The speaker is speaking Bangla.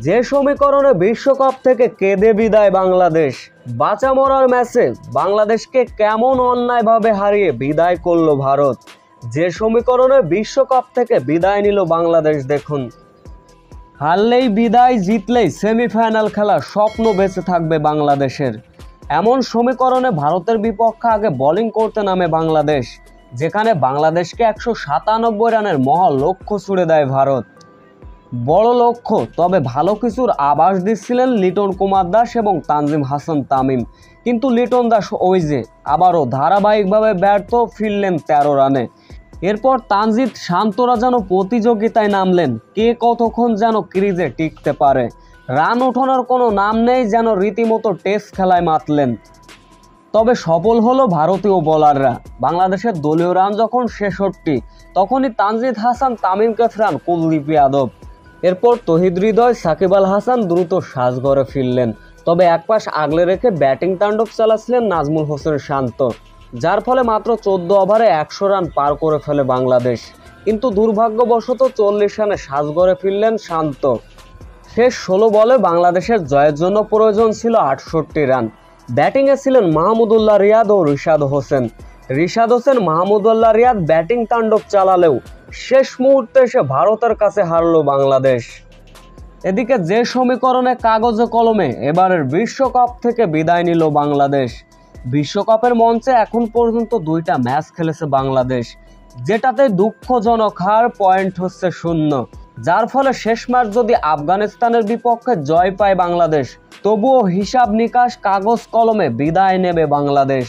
যে সমীকরণে বিশ্বকাপ থেকে কেঁদে বিদায় বাংলাদেশ, বাঁচা মরার ম্যাচে বাংলাদেশকে কেমন অন্যায়ভাবে হারিয়ে বিদায় করলো ভারত। যে সমীকরণে বিশ্বকাপ থেকে বিদায় নিল বাংলাদেশ দেখুন। হারলেই বিদায়, জিতলেই সেমিফাইনাল খেলার স্বপ্ন বেঁচে থাকবে বাংলাদেশের। এমন সমীকরণে ভারতের বিপক্ষে আগে বোলিং করতে নামে বাংলাদেশ, যেখানে বাংলাদেশকে 197 রানের মহা লক্ষ্য ছুড়ে দেয় ভারত। বড় লক্ষ্য, তবে ভালো কিছুর আভাস দিচ্ছিলেন লিটন কুমার দাস এবং তানজিম হাসান তামিম, কিন্তু লিটন দাস ওই যে আবারও ধারাবাহিকভাবে ব্যর্থ, ফিরলেন 13 রানে। এরপর তানজিদ শান্তরা যেন প্রতিযোগিতায় নামলেন, কে কতক্ষণ যেন ক্রিজে টিকতে পারে। রান ওঠানোর কোনো নাম নেই, যেন রীতিমতো টেস্ট খেলায় মাতলেন। তবে সফল হলো ভারতীয় বোলাররা। বাংলাদেশের দলীয় রান যখন 66, তখনই তানজিদ হাসান তামিমকে ফেরান কুলদীপ যাদব। এরপর তহিদ হৃদয়, সাকিব আল হাসান দ্রুত সাজঘরে ফিরলেন। তবে একপাশ আগলে রেখে ব্যাটিং তাণ্ডব চালাচ্ছিলেন নাজমুল হোসেন শান্ত, যার ফলে মাত্র 14 ওভারে 100 রান পার করে ফেলে বাংলাদেশ। কিন্তু দুর্ভাগ্যবশত 40 রানে সাজঘরে ফিরলেন শান্ত। শেষ 16 বলে বাংলাদেশের জয়ের জন্য প্রয়োজন ছিল 68 রান। ব্যাটিংয়ে ছিলেন মাহমুদুল্লাহ রিয়াদ ও রিশাদ হোসেন। মাহমুদুল্লাহ রিয়াদ ব্যাটিং তাণ্ডব চালালেও শেষ মুহূর্তে এসে ভারতের কাছে হারল বাংলাদেশ। এদিকে যে সমীকরণে কাগজে কলমে এবারের বিশ্বকাপ থেকে বিদায় নিল বাংলাদেশ। বিশ্বকাপের মঞ্চে এখন পর্যন্ত 2টা ম্যাচ খেলেছে বাংলাদেশ, যেটাতে দুঃখজনক হার, পয়েন্ট হচ্ছে 0। যার ফলে শেষ ম্যাচ যদি আফগানিস্তানের বিপক্ষে জয় পায় বাংলাদেশ, তবুও হিসাব নিকাশ কাগজ কলমে বিদায় নেবে বাংলাদেশ।